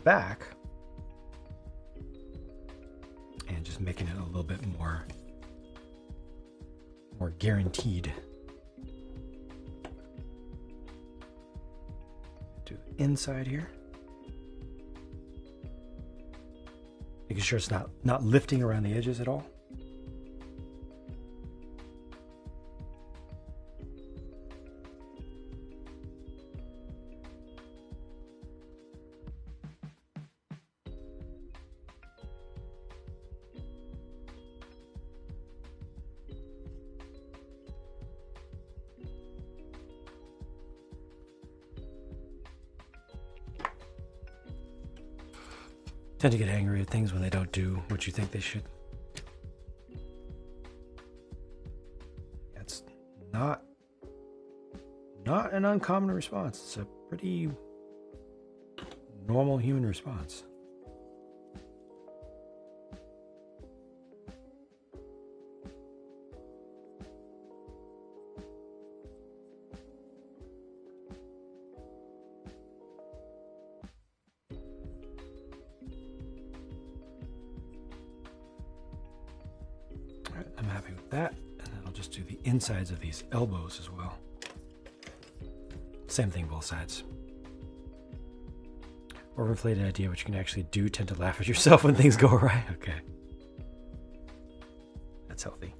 back and just making it a little bit more guaranteed. Do the inside here. Making sure it's not lifting around the edges at all. Tend to get angry at things when they don't do what you think they should. That's not an uncommon response. It's a pretty normal human response. I'm happy with that, and then I'll just do the insides of these elbows as well. Same thing, both sides. Overinflated idea, which you can actually do, tend to laugh at yourself when things go awry. Okay. That's healthy.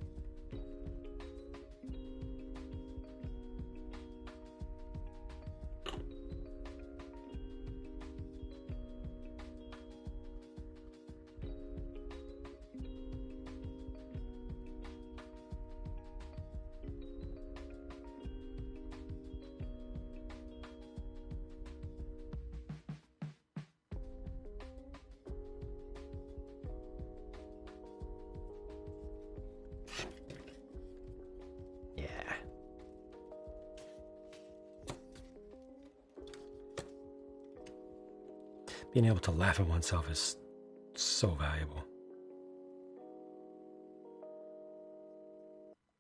Being able to laugh at oneself is so valuable.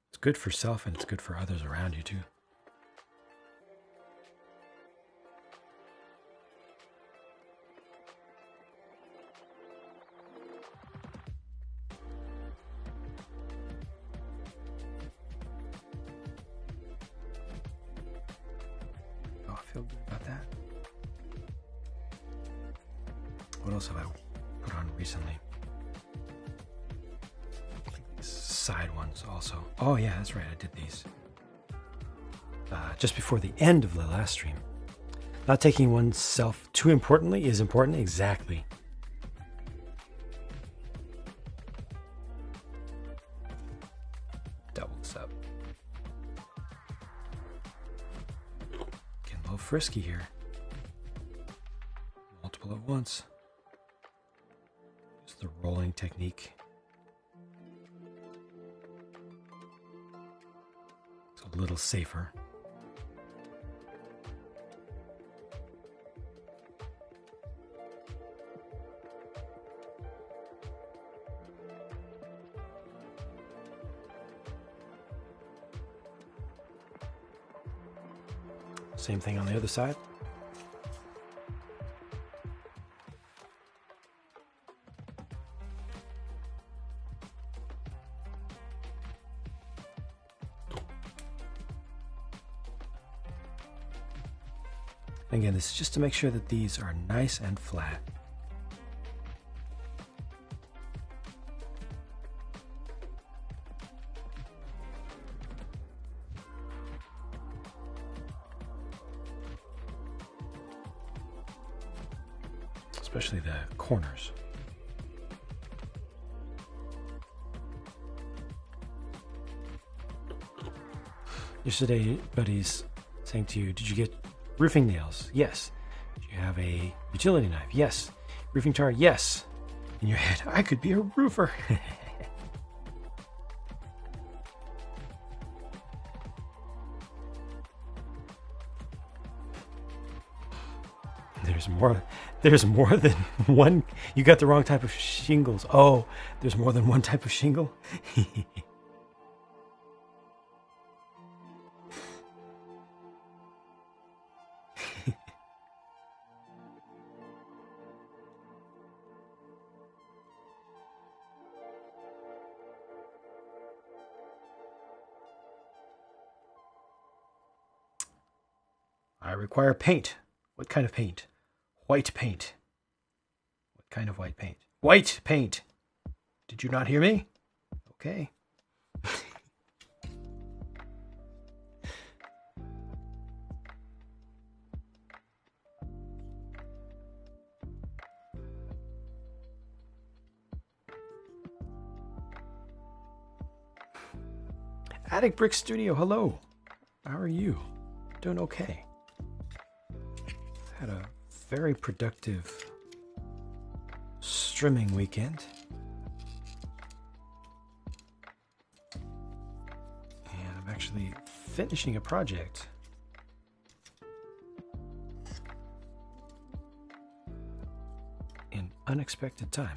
It's good for self and it's good for others around you too. Oh, I feel good about that. What else have I put on recently? These side ones also. Oh yeah, that's right, I did these. Just before the end of the last stream. Not taking oneself too importantly is important, exactly. Double this up. Getting a little frisky here. Multiple at once. The rolling technique. It's a little safer. Same thing on the other side. Again, this is just to make sure that these are nice and flat. Especially the corners. Yesterday, buddies saying to you, did you get roofing nails? Yes. Do you have a utility knife? Yes. Roofing tar? Yes. In your head, I could be a roofer. There's more than one. You got the wrong type of shingles. Oh, there's more than one type of shingle. I require paint. What kind of paint? White paint. What kind of white paint? White paint. Did you not hear me? Okay. Attic Brick Studio, hello. How are you? Doing okay. Had a very productive streaming weekend. And I'm actually finishing a project. In unexpected time.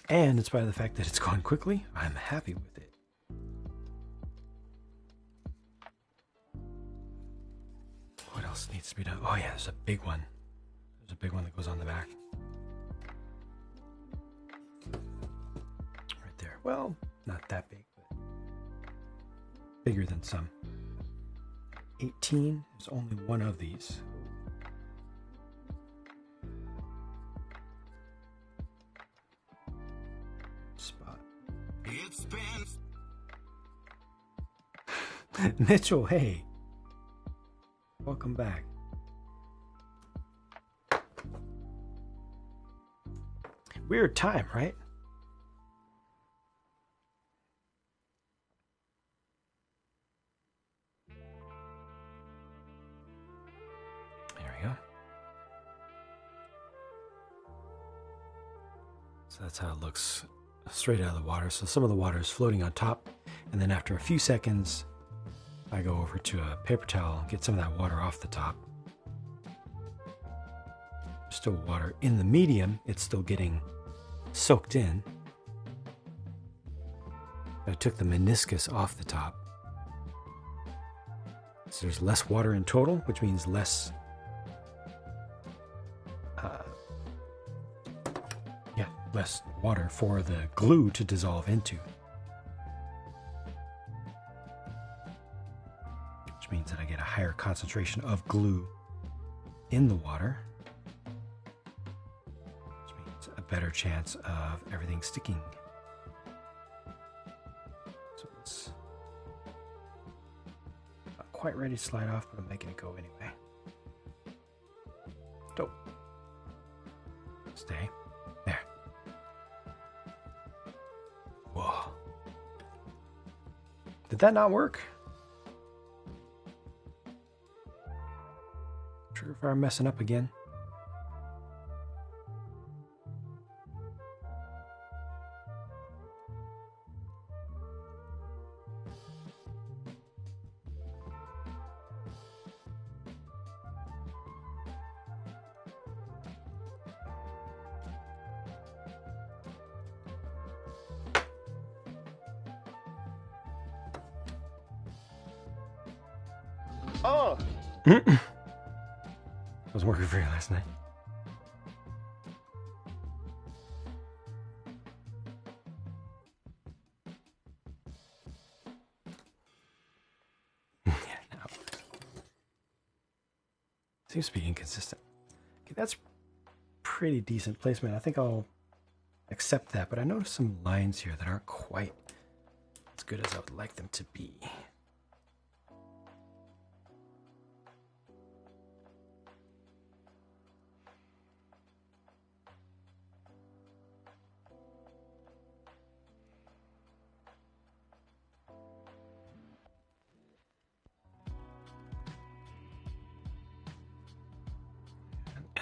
And in spite of the fact that it's gone quickly, I'm happy with it. What else needs to be done? Oh yeah, there's a big one. There's a big one that goes on the back. Right there. Well, not that big, but bigger than some. 18 is only one of these. Mitchell, hey. Welcome back. Weird time, right? There we go. So that's how it looks straight out of the water. So some of the water is floating on top, and then after a few seconds, I go over to a paper towel and get some of that water off the top. There's still water in the medium. It's still getting soaked in. I took the meniscus off the top. So there's less water in total, which means less less water for the glue to dissolve into. Which means that I get a higher concentration of glue in the water, which means a better chance of everything sticking. So it's not quite ready to slide off, but I'm making it go anyway. Dope. Stay. There. Whoa. Did that not work? Sure if I'm messing up again. Oh! Wasn't working for you last night. Yeah, no. Seems to be inconsistent. Okay, that's pretty decent placement. I think I'll accept that, but I noticed some lines here that aren't quite as good as I would like them to be.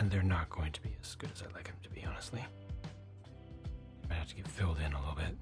And they're not going to be as good as I'd like them to be, honestly. Might have to get filled in a little bit.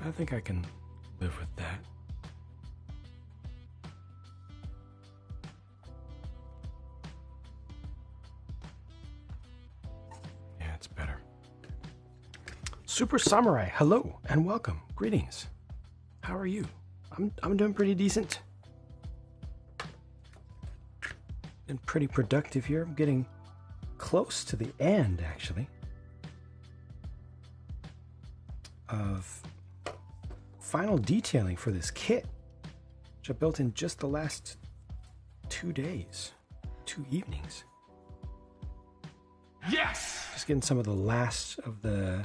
I think I can live with that. That's better. Super Samurai, hello and welcome. Greetings. How are you? I'm doing pretty decent. Been pretty productive here. I'm getting close to the end, actually, of final detailing for this kit, which I built in just the last 2 days, 2 evenings. Yes! Just getting some of the last of the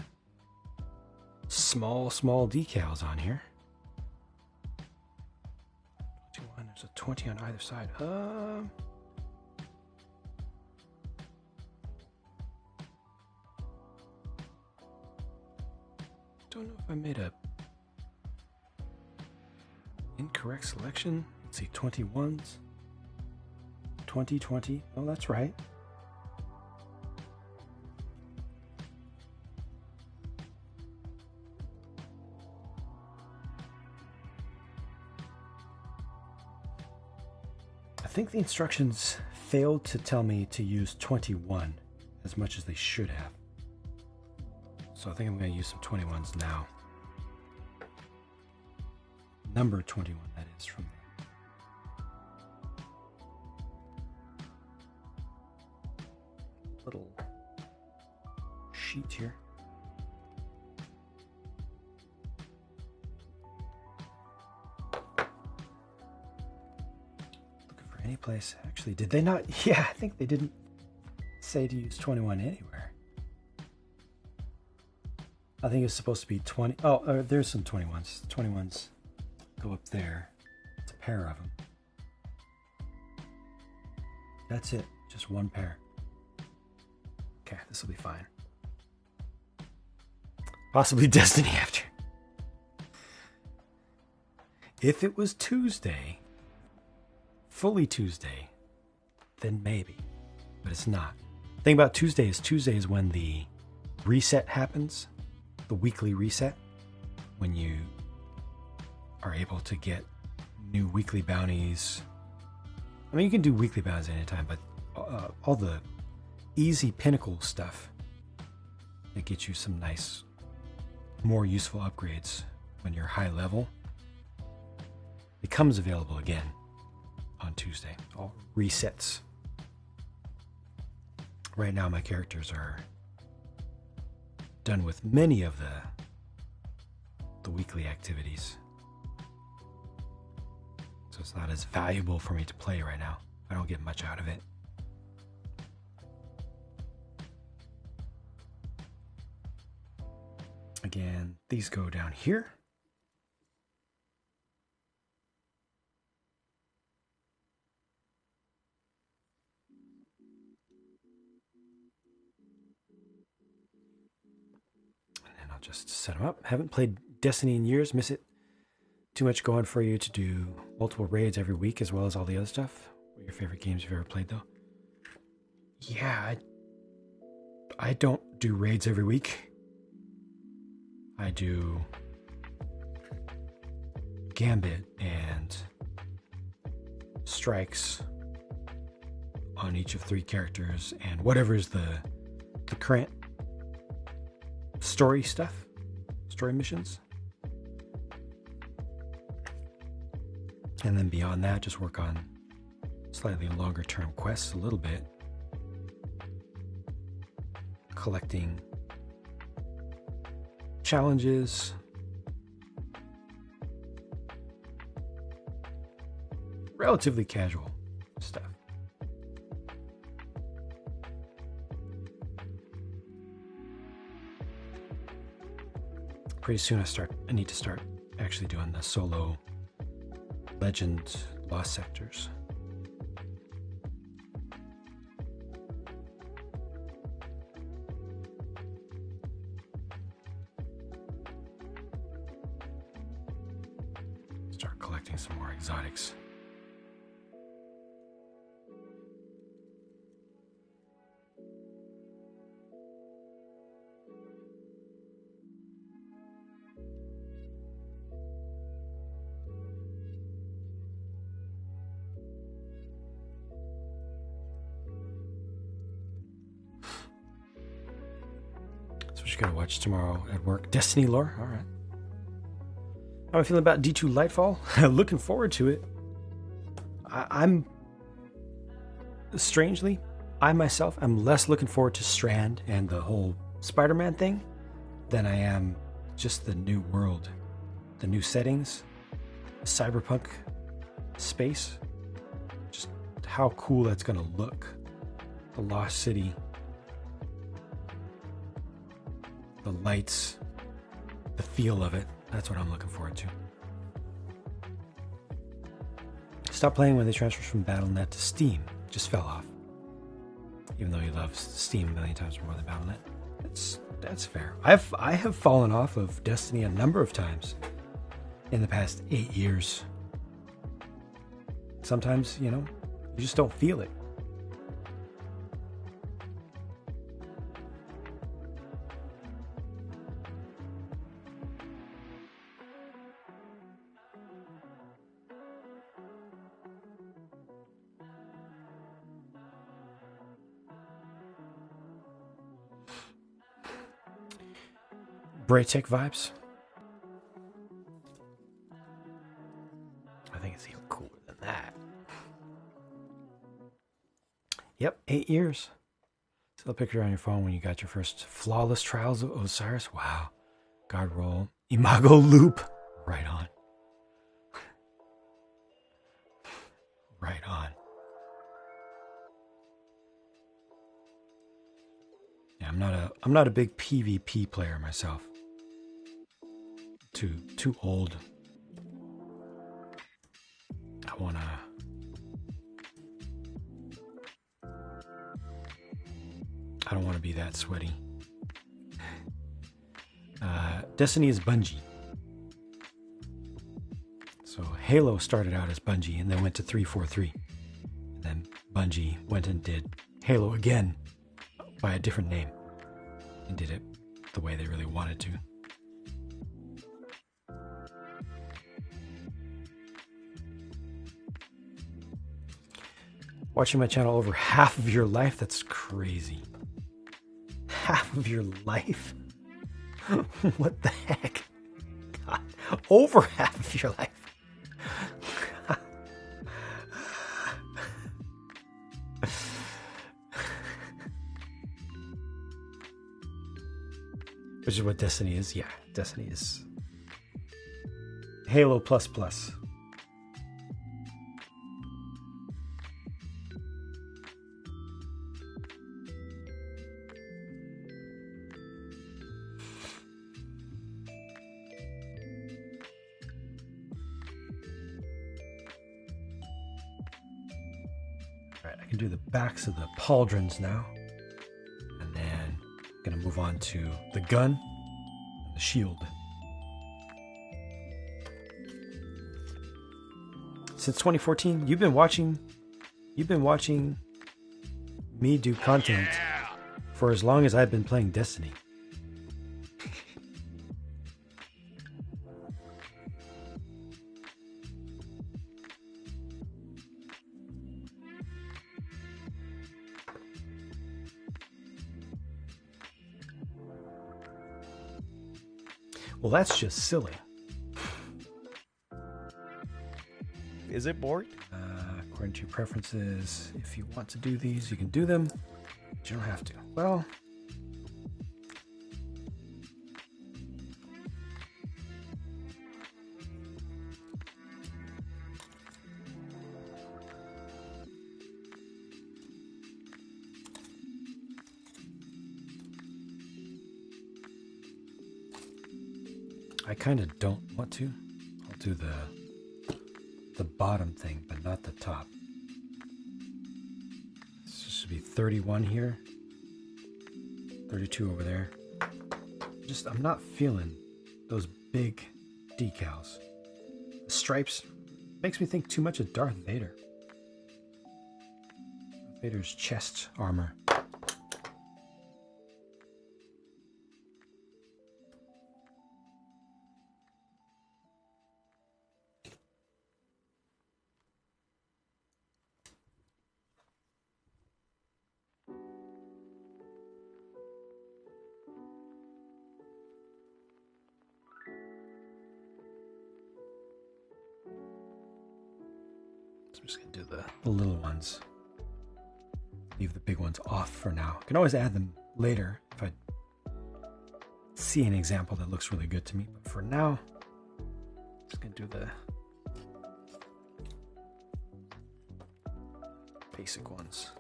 small decals on here. 21, there's a 20 on either side. Don't know if I made a incorrect selection. Let's see, 21s. 20. Oh, that's right. I think the instructions failed to tell me to use 21 as much as they should have. So I think I'm going to use some 21s now. Number 21, that is, from the little sheet here. Looking for any place. Actually, did they not? Yeah, I think they didn't say to use 21 anywhere. I think it's supposed to be 20. Oh, there's some 21s. 21s go up there. It's a pair of them. That's it. Just one pair. Okay, this will be fine. Possibly Destiny after. If it was Tuesday, fully Tuesday, then maybe. But it's not. The thing about Tuesday is when the reset happens. The weekly reset, when you are able to get new weekly bounties. I mean, you can do weekly bounties anytime, but all the easy pinnacle stuff that gets you some nice, more useful upgrades when you're high level becomes available again on Tuesday. All resets. Right now, my characters are done with many of the weekly activities, so it's not as valuable for me to play right now. I don't get much out of it. Again, these go down here. Just set them up. Haven't played Destiny in years. Miss it. Too much going for you to do multiple raids every week as well as all the other stuff. What are your favorite games you've ever played, though? Yeah, I don't do raids every week. I do Gambit and strikes on each of 3 characters and whatever is the current story stuff, story missions. And then beyond that, just work on slightly longer term quests a little bit. Collecting challenges. Relatively casual stuff. Pretty soon I need to start actually doing the solo Legend Lost Sectors. Start collecting some more exotics. what you gotta watch tomorrow at work. Destiny lore? Alright. How am I feeling about D2 Lightfall? Looking forward to it. I'm strangely, I myself am less looking forward to Strand and the whole Spider-Man thing than I am just the new world, the new settings, cyberpunk space, just how cool that's gonna look. The Lost City, the lights, the feel of it. That's what I'm looking forward to. Stop playing when they transferred from Battle.net to Steam. Just fell off. Even though he loves Steam a million times more than Battle.net. That's fair. I have fallen off of Destiny a number of times in the past 8 years. Sometimes, you just don't feel it. Braytech vibes. I think it's even cooler than that. Yep, 8 years. Still a picture on your phone when you got your first flawless trials of Osiris. Wow. Guard roll. Imago loop. Right on. Right on. Yeah, I'm not a big PvP player myself. Too old. I don't want to be that sweaty. Destiny is Bungie. So Halo started out as Bungie and then went to 343. And then Bungie went and did Halo again by a different name and did it the way they really wanted to. Watching my channel over half of your life? That's crazy. Half of your life? What the heck? God, over half of your life. Which is what Destiny is. Yeah, Destiny is Halo plus plus. I can do the backs of the pauldrons now. And then I'm going to move on to the gun and the shield. Since 2014, you've been watching me do content for as long as I've been playing Destiny. Well, that's just silly. Is it bored? According to your preferences, if you want to do these, you can do them. But you don't have to. Well, I kind of don't want to. I'll do the bottom thing, but not the top. This should be 31 here. 32 over there. I'm not feeling those big decals. The stripes makes me think too much of Darth Vader. Vader's chest armor. just going to do the little ones. Leave the big ones off for now. I can always add them later if I see an example that looks really good to me. But for now, I'm just going to do the basic ones.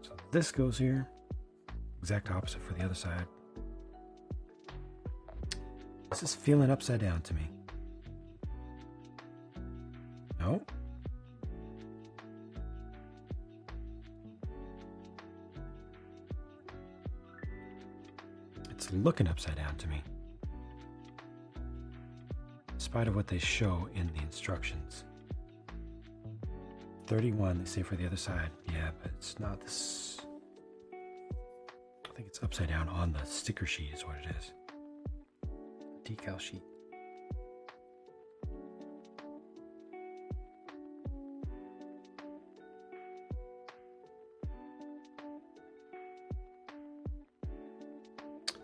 So this goes here. Exact opposite for the other side. This is feeling upside down to me. No. It's looking upside down to me. In spite of what they show in the instructions. 31, they say for the other side. Yeah, but it's not this. I think it's upside down on the sticker sheet is what it is. Decal sheet.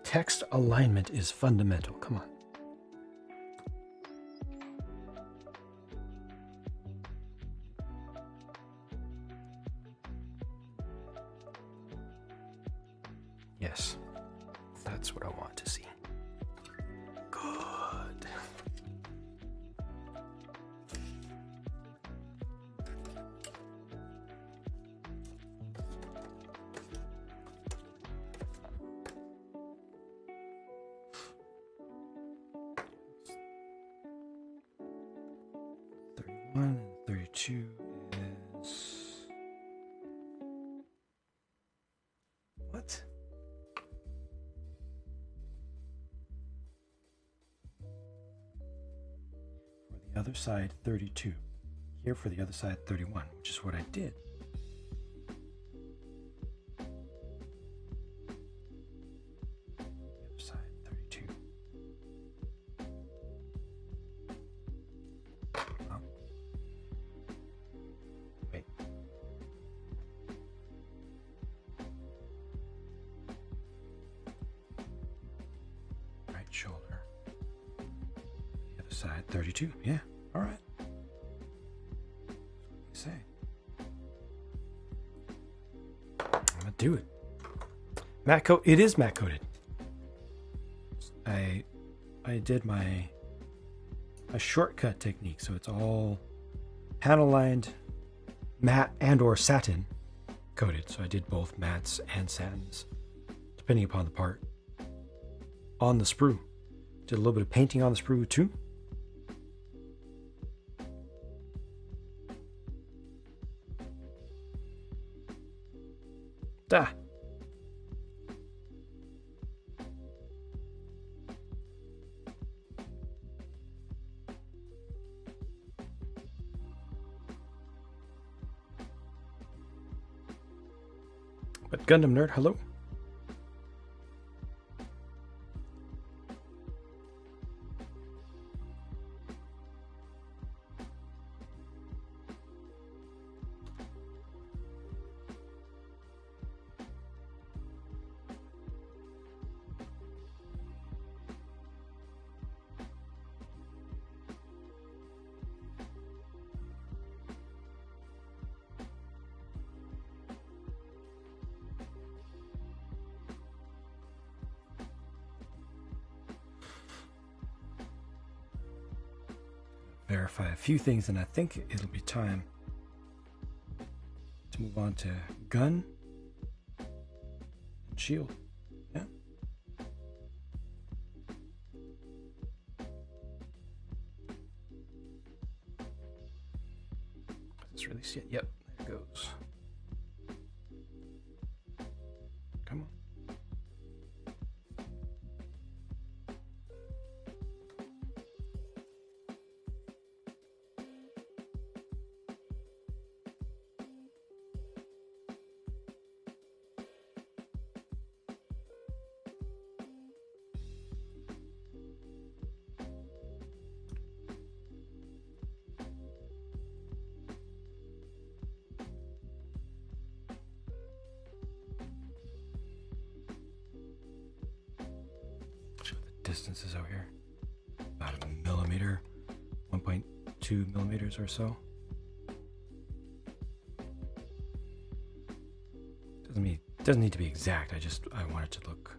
Text alignment is fundamental. Come on. Yes, that's what I want to see. Good. And 32 is what? For the other side, 32. Here for the other side, 31, which is what I did. The other side, 32. Wait. Right shoulder. The other side, 32. Yeah. All right. Say. I'm gonna do it. Matte coat. It is matte coated. I did my shortcut technique, so it's all panel lined, matte and or satin coated. So I did both mattes and satins, depending upon the part. On the sprue, did a little bit of painting on the sprue too. Da. But Gundam Nerd, hello. Verify a few things, and I think it'll be time to move on to gun and shield. Yeah. Let's release it. Yep, there it goes. Come on. Distances out here, about a millimeter, 1.2 millimeters or so. doesn't need to be exact. I want it to look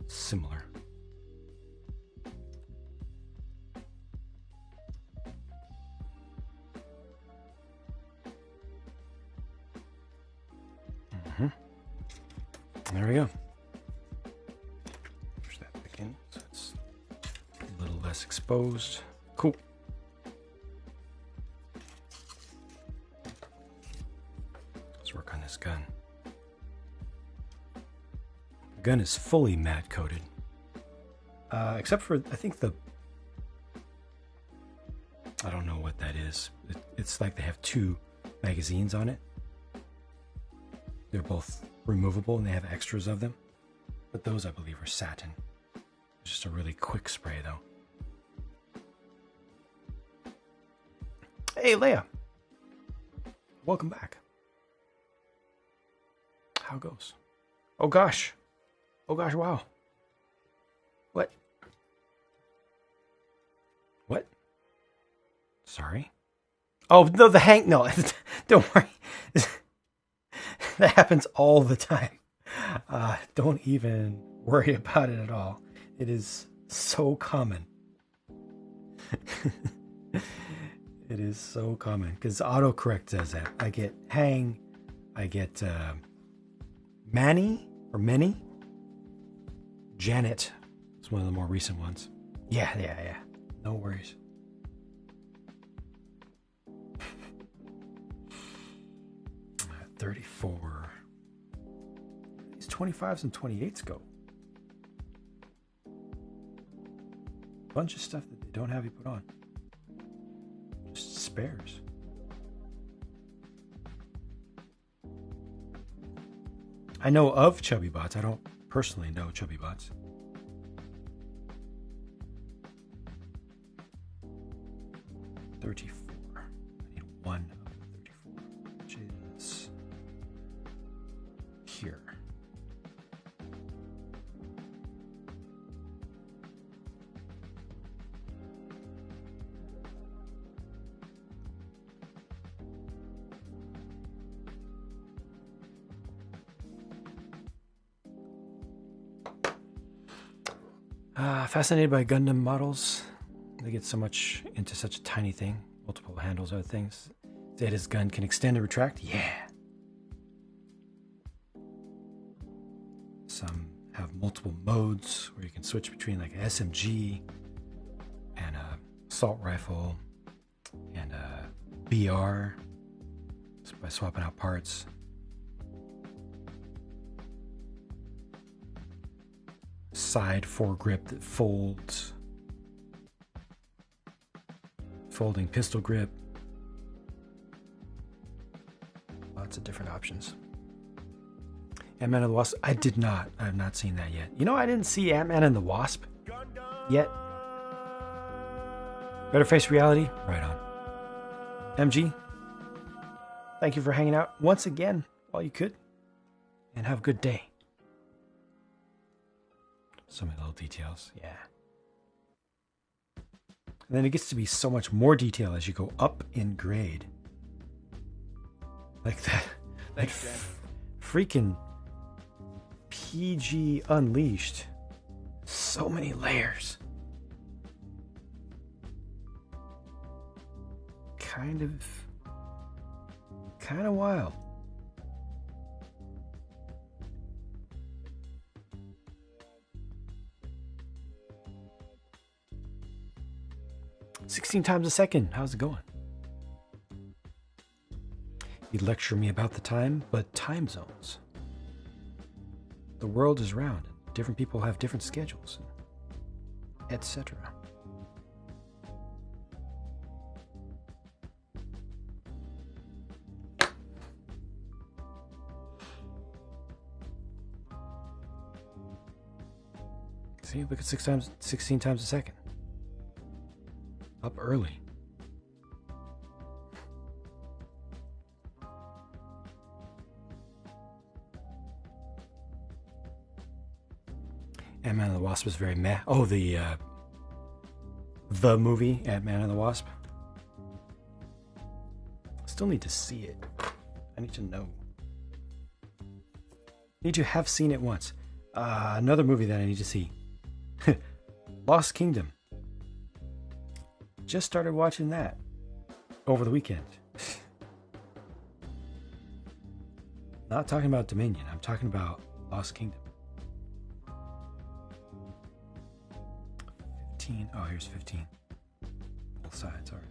similar. There we go. Push that back in so it's a little less exposed. Cool. Let's work on this gun. The gun is fully matte coated. Except for, I think I don't know what that is. It's like they have two magazines on it. They're both removable and they have extras of them. But those, I believe, are satin. Just a really quick spray, though. Hey, Leia. Welcome back. How goes? Oh, gosh. Oh, gosh, wow. What? What? Sorry? Oh, no, no, don't worry. That happens all the time. Don't even worry about it at all. It is so common. It is so common because autocorrect does that. I get hang. I get Manny or Many. Janet is one of the more recent ones. Yeah. No worries. At 34. These 25s and 28s go. Bunch of stuff that they don't have you put on. Just spares. I know of chubby bots. I don't personally know chubby bots. I need one of the 34, which is here. Fascinated by Gundam models. They get so much into such a tiny thing. Multiple handles, other things. Zeta's gun can extend and retract. Yeah. Some have multiple modes where you can switch between like an SMG and a assault rifle and a BR just by swapping out parts. Side foregrip that folds. Folding pistol grip. Lots of different options. Ant-Man and the Wasp. I have not seen that yet. You know, I didn't see Ant-Man and the Wasp yet. Better face reality? Right on. MG, thank you for hanging out once again while you could. And have a good day. So many little details, yeah. And then it gets to be so much more detail as you go up in grade. Like that. Freaking PG Unleashed. So many layers. Kind of wild. "16 times a second. How's it going?" You lecture me about the time, but time zones. The world is round, and different people have different schedules, etc. See, look at 16 times a second. Up early. Ant-Man and the Wasp is very meh. Oh, the movie Ant-Man and the Wasp. Still need to see it. I need to know. Need to have seen it once. Another movie that I need to see. Lost Kingdom. Just started watching that over the weekend. Not talking about Dominion. I'm talking about Lost Kingdom. 15. Oh, here's 15. Both sides. All right.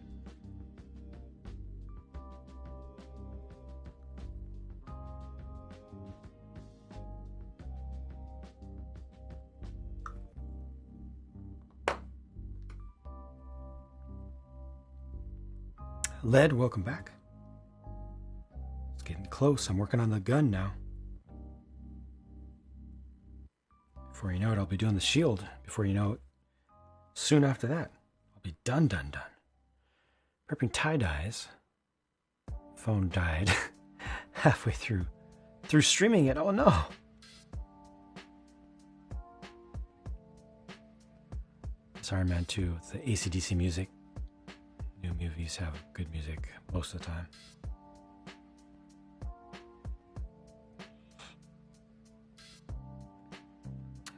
Led, welcome back. It's getting close. I'm working on the gun now. Before you know it, I'll be doing the shield. Before you know it, soon after that, I'll be done. Prepping tie-dyes. Phone died halfway through streaming it. Oh no. It's Iron Man 2. It's the AC/DC music. New movies have good music most of the time.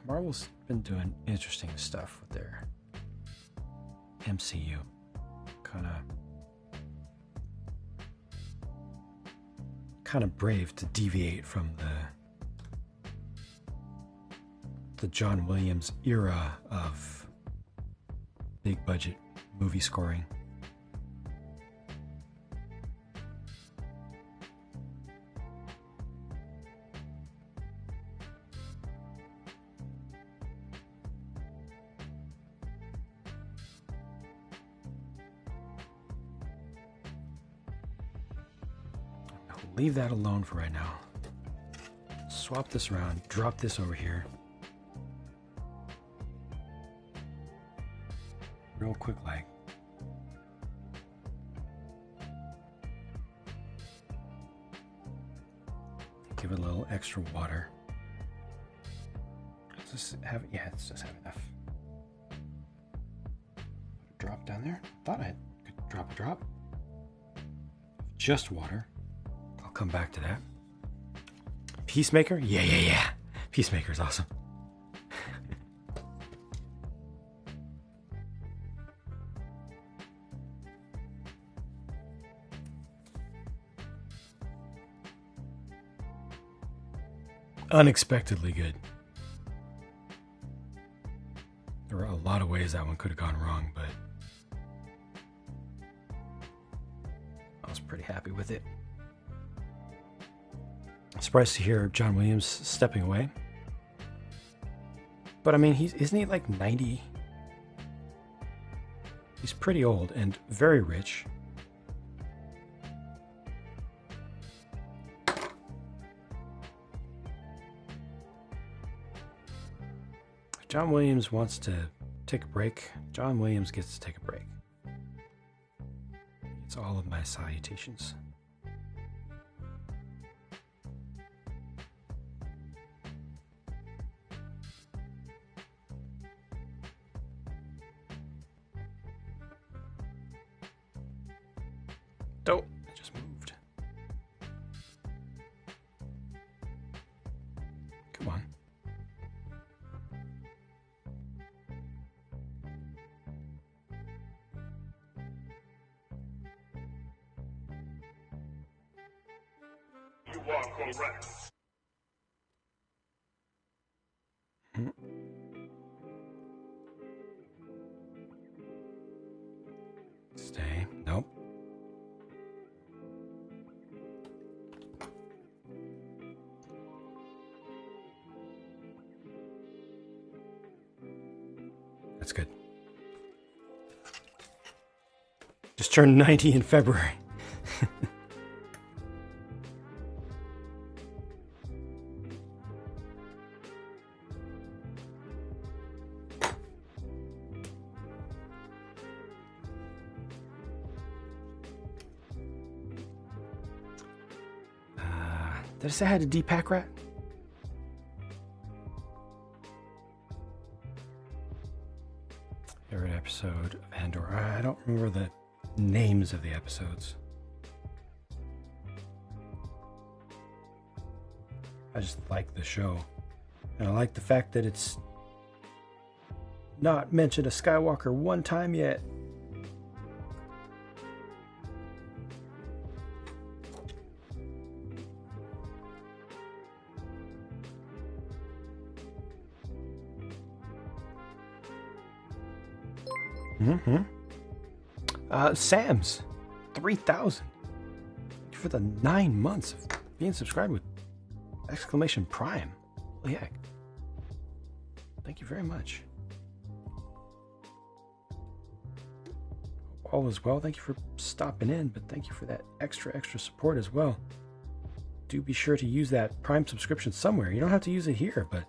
Marvel's been doing interesting stuff with their MCU. Kind of brave to deviate from the John Williams era of big budget movie scoring. Leave that alone for right now. Swap this around, drop this over here. Real quick like. Give it a little extra water. Does this have, yeah, it does have enough. Drop down there. Thought I could drop a drop. Just water. I'll come back to that. Peacemaker? Yeah. Peacemaker's awesome. Unexpectedly good. There were a lot of ways that one could have gone wrong, but I was pretty happy with it. Surprised to hear John Williams stepping away. But I mean, isn't he like 90? He's pretty old and very rich. If John Williams wants to take a break, John Williams gets to take a break. It's all of my salutations. Oh, it just moved. Come on. You are correct. Stay. Nope. That's good. Just turned 90 in February. Did I say I had a Deepak rat? Favorite episode of Andor. I don't remember the names of the episodes. I just like the show. And I like the fact that it's not mentioned a Skywalker one time yet. Sam's 3,000 for the 9 months of being subscribed with exclamation Prime. Holy heck. Thank you very much. All is well. Thank you for stopping in, but thank you for that extra support as well. Do be sure to use that Prime subscription somewhere. You don't have to use it here, but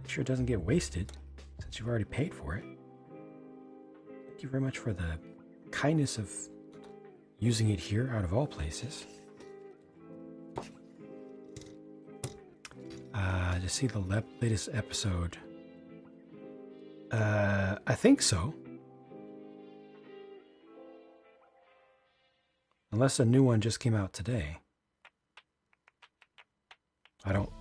make sure it doesn't get wasted since you've already paid for it. Thank you very much for the kindness of using it here out of all places. To see the latest episode. I think so. Unless a new one just came out today. I don't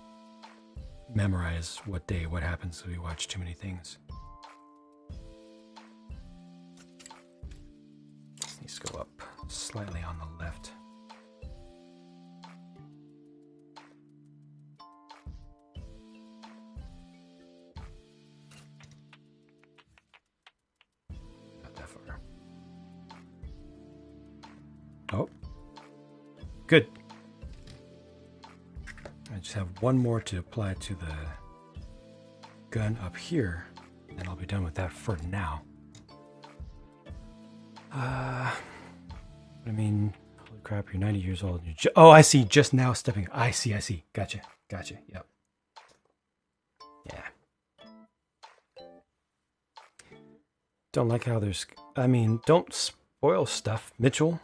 memorize what day, what happens, so we watch too many things. This needs to go up slightly on the left. Not that far. Oh. Good. I just have one more to apply to the gun up here, and I'll be done with that for now. I mean, holy crap, you're 90 years old. Oh, I see. Just now stepping. I see. Gotcha. Yep. Yeah. Don't like how there's... I mean, don't spoil stuff, Mitchell.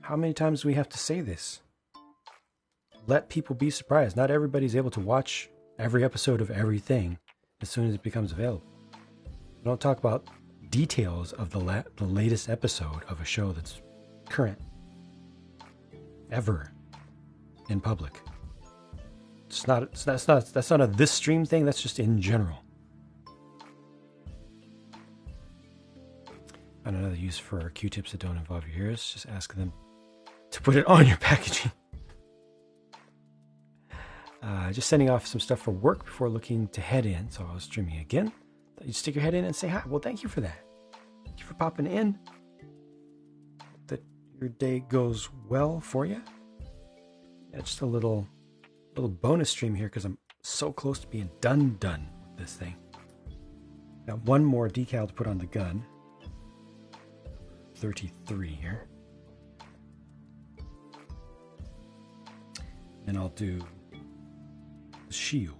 How many times do we have to say this? Let people be surprised. Not everybody's able to watch every episode of everything as soon as it becomes available. We don't talk about details of the latest episode of a show that's current ever in public. That's not a this stream thing. That's just in general. And another use for Q-tips that don't involve your ears. Just ask them to put it on your packaging. Just sending off some stuff for work before looking to head in. So I was streaming again. You stick your head in and say hi. Well, thank you for that. Thank you for popping in. That your day goes well for you. Yeah, just a little bonus stream here because I'm so close to being done with this thing. Got one more decal to put on the gun. 33 here. And I'll do the shield.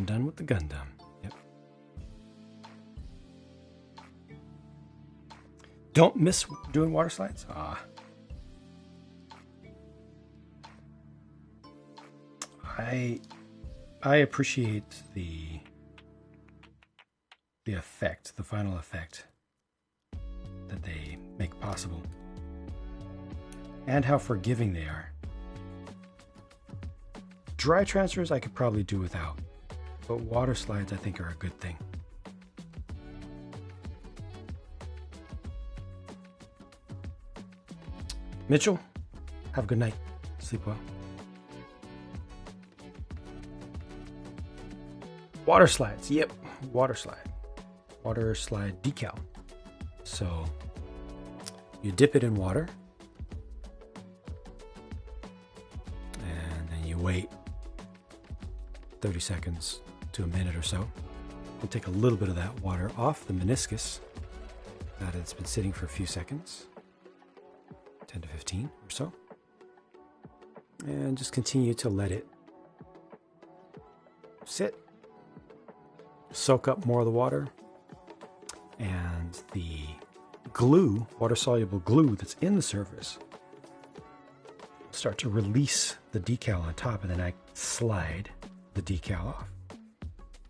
Done with the Gundam. Yep. Don't miss doing water slides. I appreciate the effect, the final effect that they make possible, and how forgiving they are. Dry transfers I could probably do without. But water slides, I think, are a good thing. Mitchell, have a good night. Sleep well. Water slides. Yep, water slide. Water slide decal. So you dip it in water. And then you wait 30 seconds to a minute or so. We'll take a little bit of that water off the meniscus now that it's been sitting for a few seconds, 10 to 15 or so. And just continue to let it sit, soak up more of the water, and the glue, water-soluble glue that's in the surface, start to release the decal on top, and then I slide the decal off.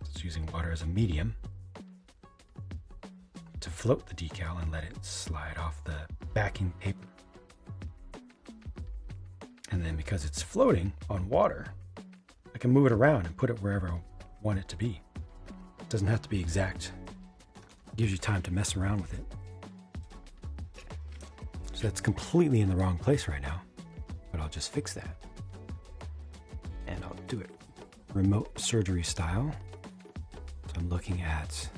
Just using water as a medium to float the decal and let it slide off the backing paper. And then because it's floating on water, I can move it around and put it wherever I want it to be. It doesn't have to be exact. It gives you time to mess around with it. So that's completely in the wrong place right now, but I'll just fix that. And I'll do it remote surgery style. So I'm looking at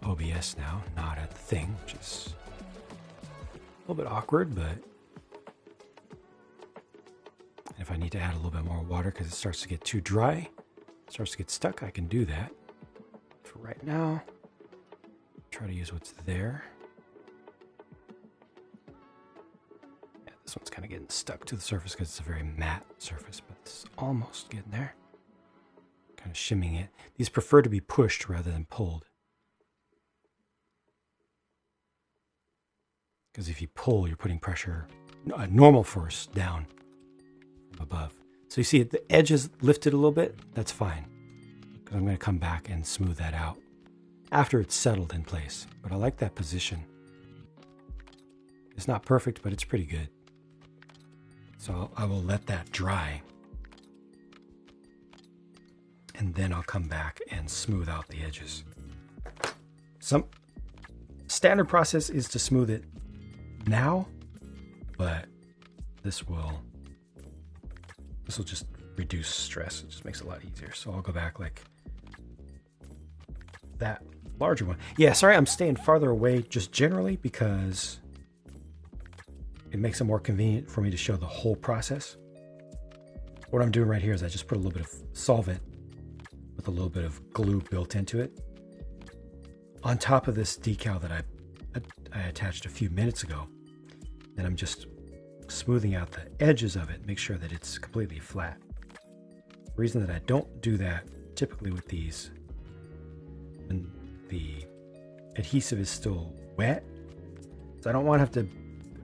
OBS now, not at the thing, which is a little bit awkward, but if I need to add a little bit more water because it starts to get too dry, starts to get stuck, I can do that. For right now, try to use what's there. Yeah, this one's kind of getting stuck to the surface because it's a very matte surface, but it's almost getting there. Kind of shimming it. These prefer to be pushed rather than pulled. Because if you pull, you're putting pressure, normal force down from above. So you see the edge is lifted a little bit. That's fine. Because I'm going to come back and smooth that out after it's settled in place. But I like that position. It's not perfect, but it's pretty good. So I will let that dry. And then I'll come back and smooth out the edges. Some standard process is to smooth it now, but this will just reduce stress. It just makes it a lot easier. So I'll go back like that larger one. Yeah, sorry, I'm staying farther away just generally because it makes it more convenient for me to show the whole process. What I'm doing right here is I just put a little bit of solvent with a little bit of glue built into it on top of this decal that I attached a few minutes ago. And I'm just smoothing out the edges of it, make sure that it's completely flat. The reason that I don't do that typically with these when the adhesive is still wet is I don't want to have to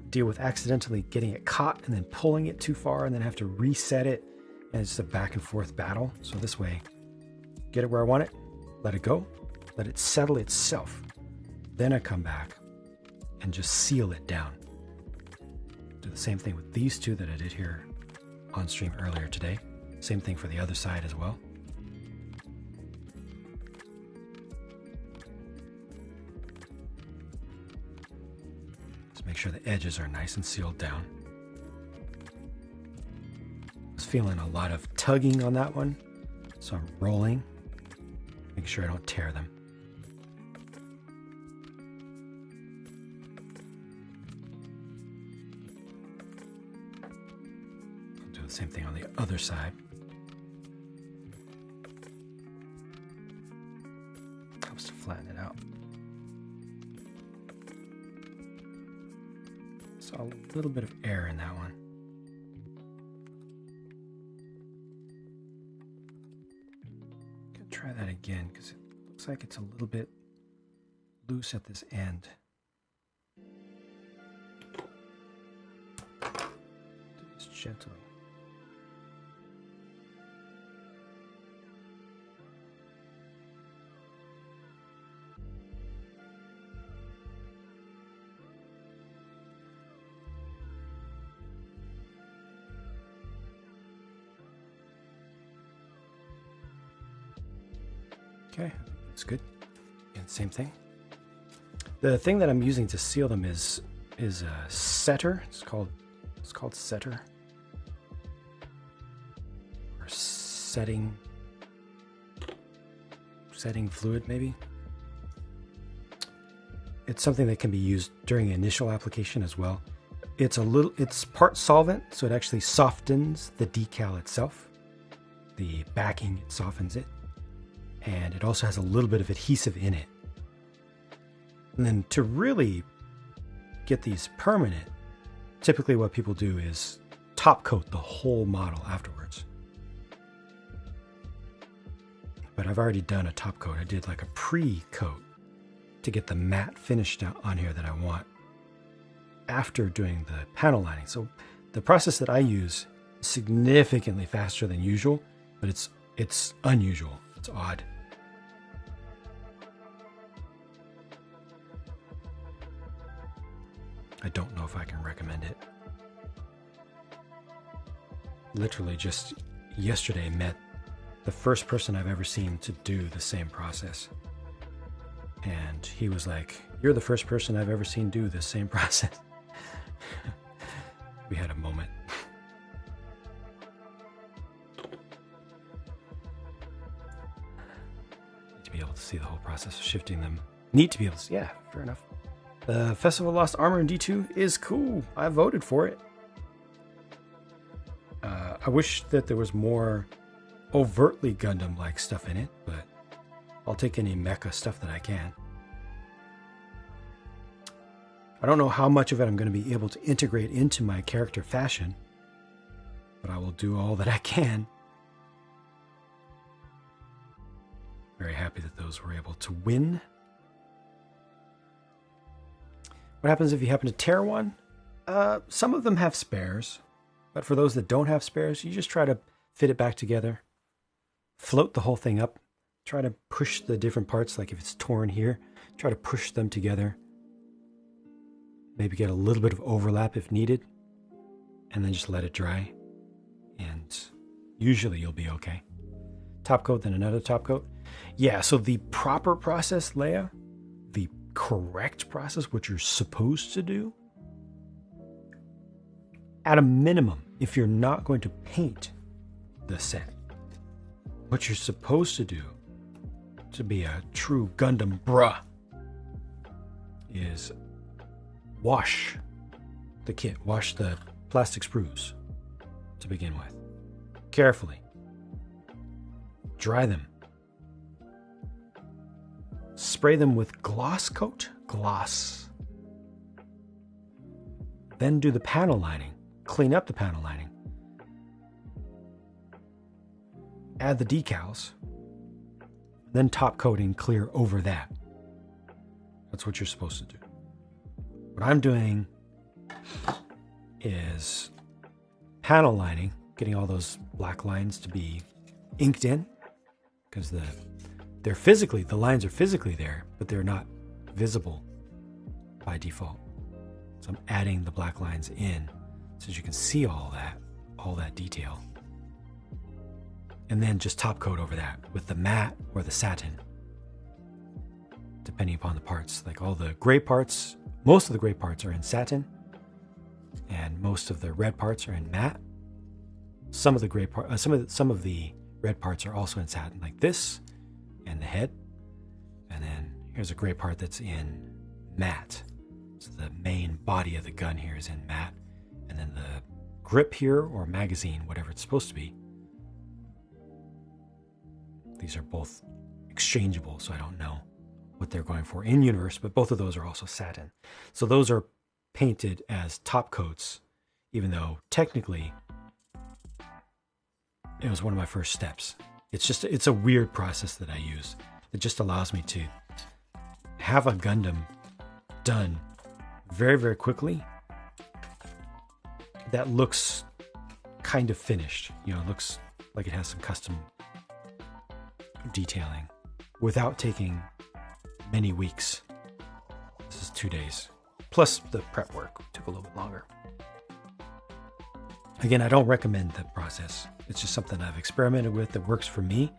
deal with accidentally getting it caught and then pulling it too far and then have to reset it, and it's a back and forth battle. So this way, get it where I want it, let it go, let it settle itself. Then I come back and just seal it down. Do the same thing with these two that I did here on stream earlier today. Same thing for the other side as well. Just make sure the edges are nice and sealed down. I was feeling a lot of tugging on that one, so I'm rolling, making sure I don't tear them. Same thing on the other side. Helps to flatten it out. Saw a little bit of air in that one. Gonna try that again because it looks like it's a little bit loose at this end. Do this gently. Okay, that's good. And same thing. The thing that I'm using to seal them is a setter. It's called setter or setting fluid maybe. It's something that can be used during initial application as well. It's part solvent, so it actually softens the decal itself. The backing, it softens it. And it also has a little bit of adhesive in it. And then to really get these permanent, typically what people do is top coat the whole model afterwards. But I've already done a top coat. I did like a pre-coat to get the matte finish on here that I want after doing the panel lining. So the process that I use is significantly faster than usual, but it's unusual. It's odd. I don't know if I can recommend it. Literally just yesterday met the first person I've ever seen to do the same process. And he was like, "You're the first person I've ever seen do the same process." We had a moment. Need to be able to see the whole process of shifting them. Neat to be able to see. Yeah, fair enough. The Festival of Lost Armor in D2 is cool. I voted for it. I wish that there was more overtly Gundam-like stuff in it, but I'll take any mecha stuff that I can. I don't know how much of it I'm going to be able to integrate into my character fashion, but I will do all that I can. Very happy that those were able to win. What happens if you happen to tear one? Some of them have spares, but for those that don't have spares, you just try to fit it back together. Float the whole thing up. Try to push the different parts, like if it's torn here, try to push them together. Maybe get a little bit of overlap if needed, and then just let it dry. And usually you'll be okay. Top coat, then another top coat. Yeah, so the proper process, Leia, the correct process, what you're supposed to do, at a minimum, if you're not going to paint the set, what you're supposed to do to be a true Gundam bruh is wash the kit, wash the plastic sprues to begin with. Carefully. Dry them. Spray them with gloss coat. Gloss. Then do the panel lining. Clean up the panel lining. Add the decals. Then top coating clear over that. That's what you're supposed to do. What I'm doing is panel lining, getting all those black lines to be inked in, because the lines are physically there, but they're not visible by default. So I'm adding the black lines in so that you can see all that detail. And then just top coat over that with the matte or the satin, depending upon the parts. Like all the gray parts, most of the gray parts are in satin, and most of the red parts are in matte. Some of the red parts are also in satin, like this and the head. And then here's a gray part that's in matte. So the main body of the gun here is in matte, and then the grip here, or magazine, whatever it's supposed to be. These are both exchangeable, so I don't know what they're going for in universe, but both of those are also satin. So those are painted as top coats, even though technically it was one of my first steps. It's a weird process that I use. It just allows me to have a Gundam done very, very quickly that looks kind of finished. You know, it looks like it has some custom detailing without taking many weeks. This is 2 days. Plus the prep work took a little bit longer. Again, I don't recommend the process. It's just something I've experimented with that works for me,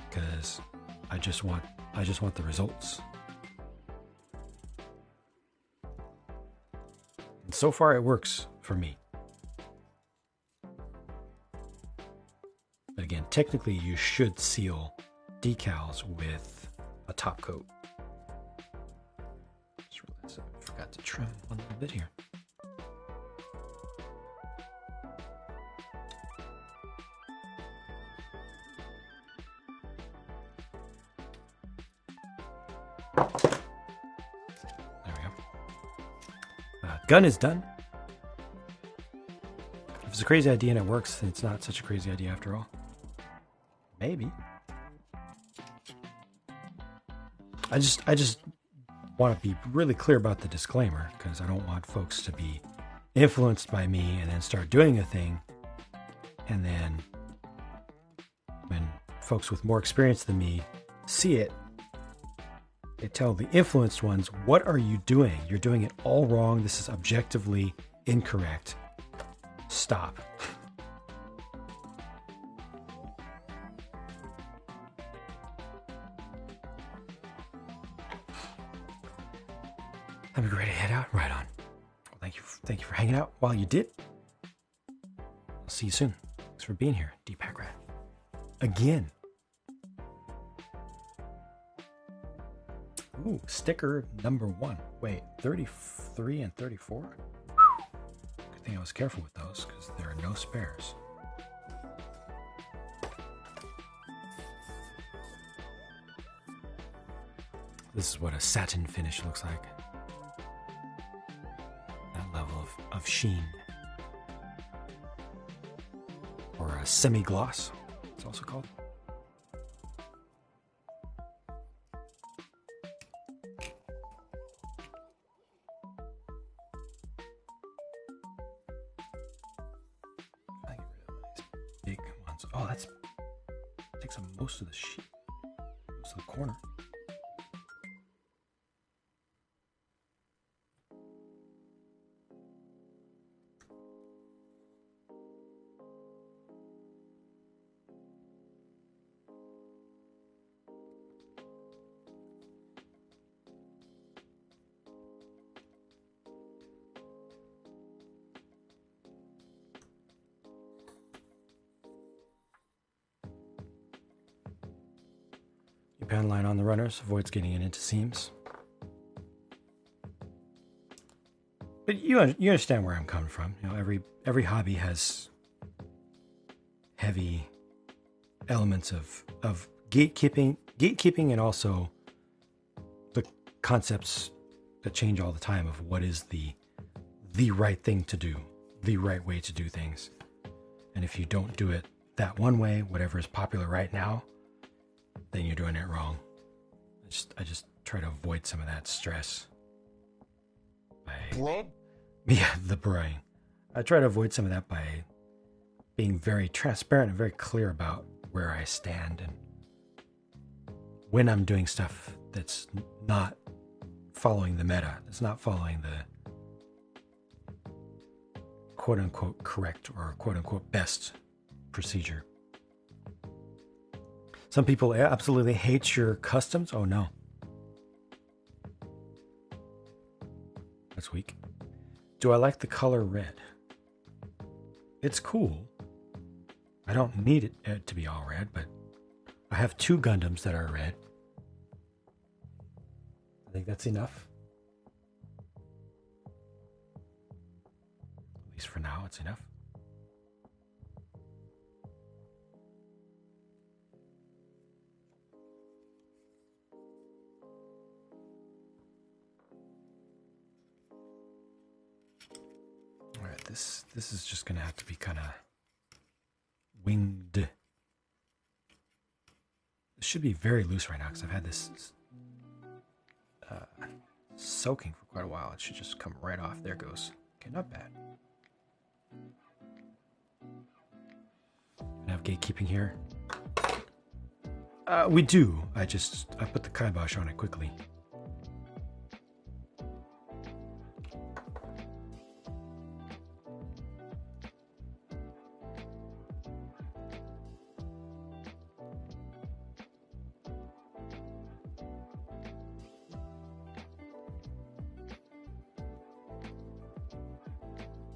because I just want the results. And so far it works for me. But again, technically you should seal decals with a top coat. Just realized I forgot to trim one little bit here. There we go. Gun is done. it's a crazy idea and it works, then it's not such a crazy idea after all. Maybe. I just want to be really clear about the disclaimer, because I don't want folks to be influenced by me and then start doing a thing, and then when folks with more experience than me see it, they tell the influenced ones, what are you doing? You're doing it all wrong. This is objectively incorrect. Stop. Let me ready to head out. Right on. Well, thank you for hanging out while you did. I'll see you soon. Thanks for being here, Deepak Rat. Again. Ooh, sticker number 1. Wait, 33 and 34? Good thing I was careful with those, because there are no spares. This is what a satin finish looks like. That level of sheen. Or a semi-gloss, it's also called. I think big ones. Oh, that's takes up most of the sheet, most of the corner. Pen line on the runners, avoids getting it into seams. But you understand where I'm coming from. You know, every hobby has heavy elements of gatekeeping, and also the concepts that change all the time of what is the right thing to do, the right way to do things. And if you don't do it that one way, whatever is popular right now, then you're doing it wrong. I just try to avoid some of that stress. Yeah, the brain. I try to avoid some of that by being very transparent and very clear about where I stand and when I'm doing stuff that's not following the meta. It's not following the quote unquote correct or quote unquote best procedure. Some people absolutely hate your customs. Oh no. That's weak. Do I like the color red? It's cool. I don't need it to be all red, but I have 2 Gundams that are red. I think that's enough. At least for now, it's enough. This is just gonna have to be kind of winged. It should be very loose right now because I've had this soaking for quite a while. It should just come right off. There it goes. Okay, not bad. I have gatekeeping here. We do. I put the kibosh on it quickly.